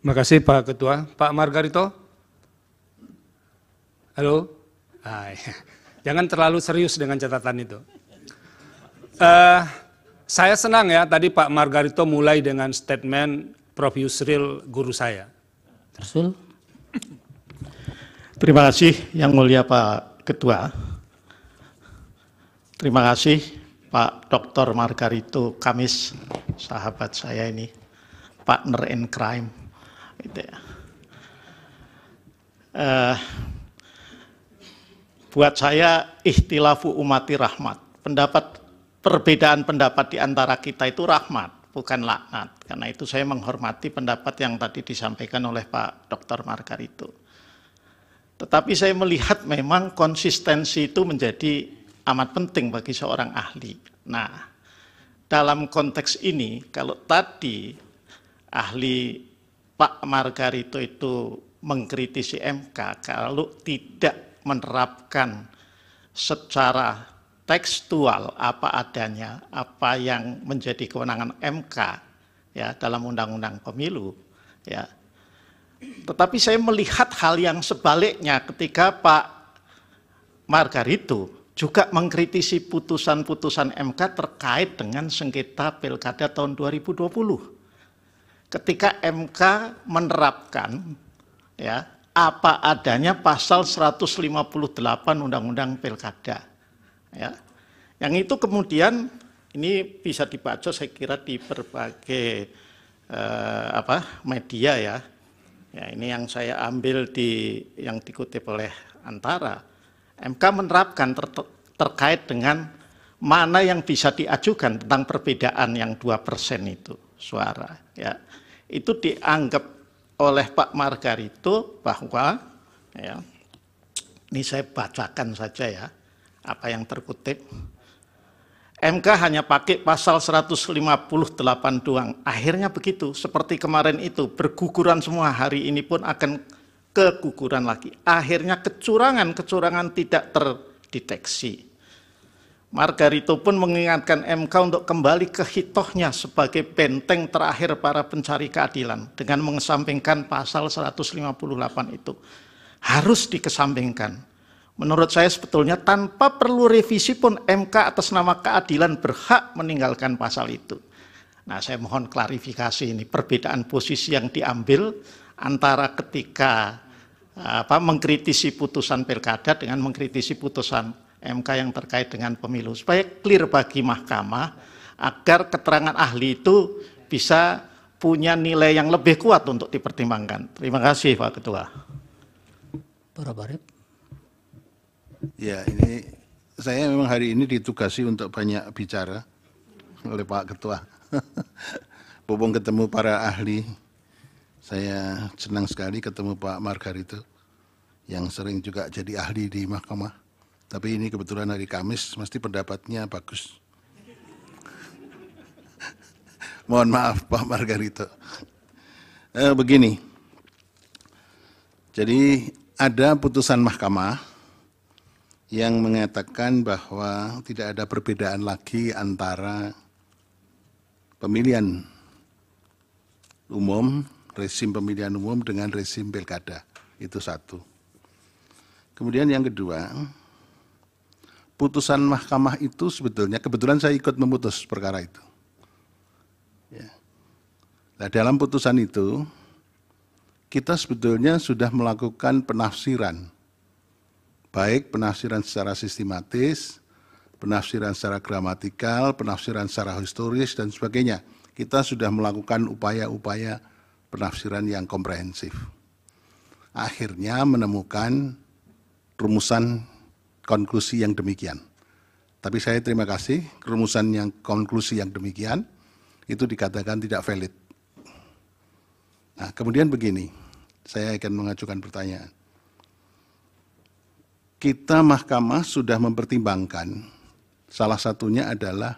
Terima kasih Pak Ketua. Pak Margarito? Halo? Iya. Jangan terlalu serius dengan catatan itu. Saya senang ya tadi Pak Margarito mulai dengan statement Prof. Yusril guru saya. Tersul. Terima kasih Yang Mulia Pak Ketua. Terima kasih Pak Dr. Margarito Kamis, sahabat saya ini, partner in crime. Gitu ya. Buat saya ikhtilafu umati rahmat. Perbedaan pendapat di antara kita itu rahmat, bukan laknat. Karena itu saya menghormati pendapat yang tadi disampaikan oleh Pak Dr. Margarito. Tetapi saya melihat memang konsistensi itu menjadi amat penting bagi seorang ahli. Nah, dalam konteks ini, kalau tadi ahli Pak Margarito itu mengkritisi MK, kalau tidak menerapkan secara tekstual apa adanya, apa yang menjadi kewenangan MK ya dalam Undang-Undang Pemilu ya. Tetapi saya melihat hal yang sebaliknya ketika Pak Margarito juga mengkritisi putusan-putusan MK terkait dengan sengketa Pilkada tahun 2020. Ketika MK menerapkan ya apa adanya pasal 158 Undang-Undang Pilkada. Ya. Yang itu kemudian ini bisa dibaca saya kira di berbagai media ya. Ya, ini yang saya ambil yang dikutip oleh Antara. MK menerapkan terkait dengan mana yang bisa diajukan tentang perbedaan yang 2% itu suara ya. Itu dianggap oleh Pak Margarito bahwa ya, ini saya bacakan saja ya apa yang terkutip. MK hanya pakai pasal 158 doang. Akhirnya begitu, seperti kemarin itu, berguguran semua, hari ini pun akan keguguran lagi. Akhirnya kecurangan tidak terdeteksi. Margarito pun mengingatkan MK untuk kembali ke hitohnya sebagai benteng terakhir para pencari keadilan dengan mengesampingkan pasal 158 itu. Harus dikesampingkan. Menurut saya sebetulnya tanpa perlu revisi pun MK atas nama keadilan berhak meninggalkan pasal itu. Nah, saya mohon klarifikasi ini perbedaan posisi yang diambil antara ketika mengkritisi putusan Pilkada dengan mengkritisi putusan MK yang terkait dengan pemilu supaya clear bagi mahkamah agar keterangan ahli itu bisa punya nilai yang lebih kuat untuk dipertimbangkan. Terima kasih Pak Ketua. Para Barep. Ya, ini saya memang hari ini ditugasi untuk banyak bicara oleh Pak Ketua. Mumpung ketemu para ahli, saya senang sekali ketemu Pak Margarito yang sering juga jadi ahli di mahkamah. Tapi ini kebetulan hari Kamis, mesti pendapatnya bagus. Mohon maaf Pak Margarito. Begini, jadi ada putusan mahkamah yang mengatakan bahwa tidak ada perbedaan lagi antara pemilihan umum, rezim pemilihan umum dengan rezim pilkada. Itu satu. Kemudian yang kedua, putusan mahkamah itu sebetulnya, kebetulan saya ikut memutus perkara itu. Ya. Nah, dalam putusan itu, kita sebetulnya sudah melakukan penafsiran, baik penafsiran secara sistematis, penafsiran secara gramatikal, penafsiran secara historis, dan sebagainya. Kita sudah melakukan upaya-upaya penafsiran yang komprehensif. Akhirnya menemukan rumusan konklusi yang demikian. Tapi saya terima kasih, rumusan yang konklusi yang demikian, itu dikatakan tidak valid. Nah, kemudian begini, saya akan mengajukan pertanyaan. Kita mahkamah sudah mempertimbangkan, salah satunya adalah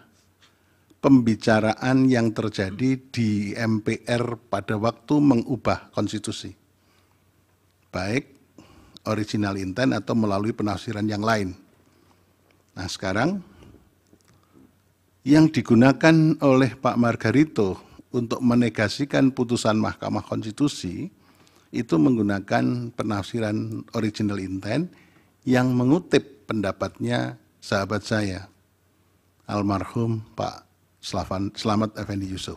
pembicaraan yang terjadi di MPR pada waktu mengubah konstitusi. Baik original intent atau melalui penafsiran yang lain. Nah sekarang, yang digunakan oleh Pak Margarito untuk menegasikan putusan Mahkamah Konstitusi itu menggunakan penafsiran original intent yang mengutip pendapatnya sahabat saya, almarhum Pak Slamet Effendi Yusuf.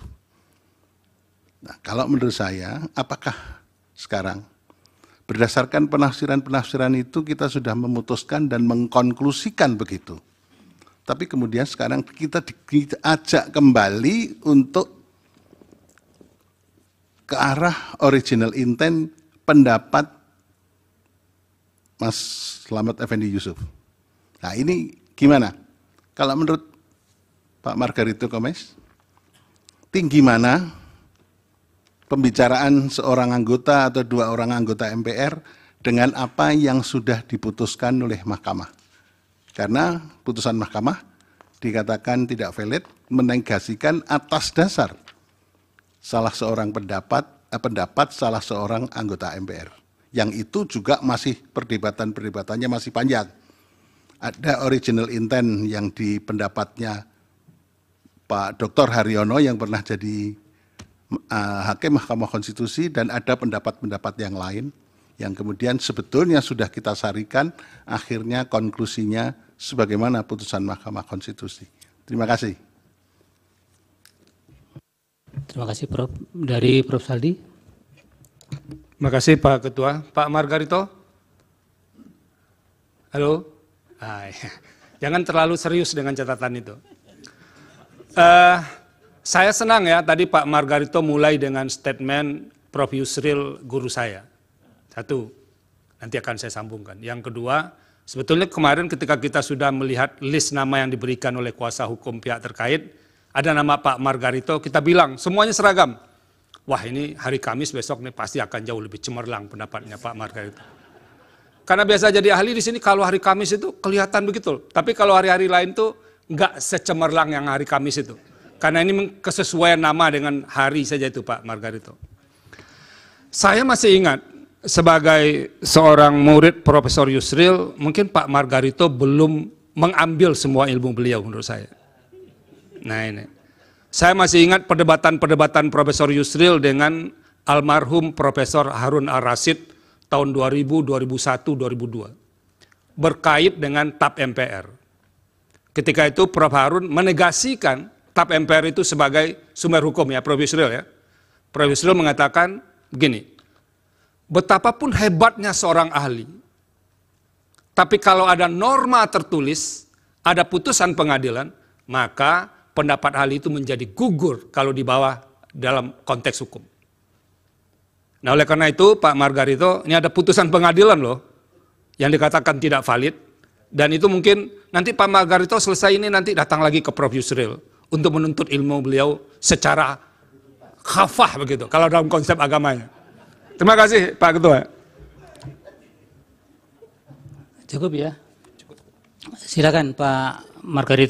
Nah, kalau menurut saya, apakah sekarang berdasarkan penafsiran-penafsiran itu kita sudah memutuskan dan mengkonklusikan begitu. Tapi kemudian sekarang kita diajak kembali untuk ke arah original intent pendapat Mas Slamet Effendi Yusuf. Nah ini gimana? Kalau menurut Pak Margarito Komes, tinggi mana pembicaraan seorang anggota atau dua orang anggota MPR dengan apa yang sudah diputuskan oleh mahkamah. Karena putusan mahkamah dikatakan tidak valid, menegasikan atas dasar salah seorang pendapat salah seorang anggota MPR. Yang itu juga masih perdebatannya masih panjang. Ada original intent yang di pendapatnya Pak Dr. Haryono yang pernah jadi Hakim Mahkamah Konstitusi, dan ada pendapat-pendapat yang lain yang kemudian sebetulnya sudah kita sarikan, akhirnya konklusinya sebagaimana putusan Mahkamah Konstitusi. Terima kasih. Terima kasih Prof. Dari Prof. Saldi. Terima kasih Pak Ketua. Pak Margarito? Halo? Jangan terlalu serius dengan catatan itu. Saya senang ya tadi Pak Margarito mulai dengan statement Prof. Yusril guru saya. Satu, nanti akan saya sambungkan. Yang kedua, sebetulnya kemarin ketika kita sudah melihat list nama yang diberikan oleh kuasa hukum pihak terkait, ada nama Pak Margarito, kita bilang semuanya seragam. Wah ini hari Kamis besok nih pasti akan jauh lebih cemerlang pendapatnya Pak Margarito. Karena biasa jadi ahli di sini kalau hari Kamis itu kelihatan begitu. Tapi kalau hari-hari lain tuh nggak secemerlang yang hari Kamis itu. Karena ini kesesuaian nama dengan hari saja itu Pak Margarito. Saya masih ingat sebagai seorang murid Profesor Yusril, mungkin Pak Margarito belum mengambil semua ilmu beliau menurut saya. Nah ini, saya masih ingat perdebatan Profesor Yusril dengan almarhum Profesor Harun Ar-Rasyid tahun 2000, 2001, 2002 berkait dengan TAP MPR. Ketika itu Prof. Harun menegasikan TAP MPR itu sebagai sumber hukum ya, Prof. Yusril ya. Prof. Yusril mengatakan begini, betapapun hebatnya seorang ahli, tapi kalau ada norma tertulis, ada putusan pengadilan, maka pendapat ahli itu menjadi gugur kalau dibawa dalam konteks hukum. Nah oleh karena itu Pak Margarito, ini ada putusan pengadilan loh, yang dikatakan tidak valid, dan itu mungkin nanti Pak Margarito selesai ini nanti datang lagi ke Prof. Yusril untuk menuntut ilmu beliau secara khafah begitu, kalau dalam konsep agamanya. Terima kasih Pak Ketua. Cukup ya. Silakan Pak Margarito.